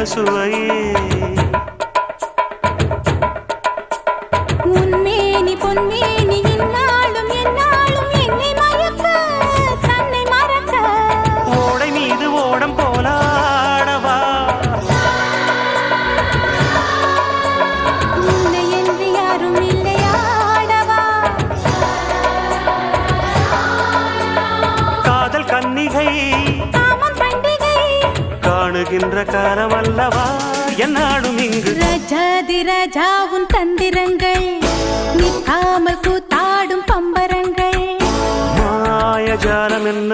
சுவையே உன்மேனி பொன்மேனி இந்நாளும் எந்நாளும் என்னை மயக்க தன்னை மறக்க ஓடை மீது ஓடம் போலாடவா உன்னை என்று யாரும் இல்லையாடவா காதல் கன்னிகை காமம் பண்டிகை காணுகின்ற காலம் அல்லவா என்னாடும் இங்கு ரஜாதி ராஜாவும் தந்திரங்கள் நிற்காமல் கூத்தாடும் பம்பரங்கள் மாயஜாலம் என்ன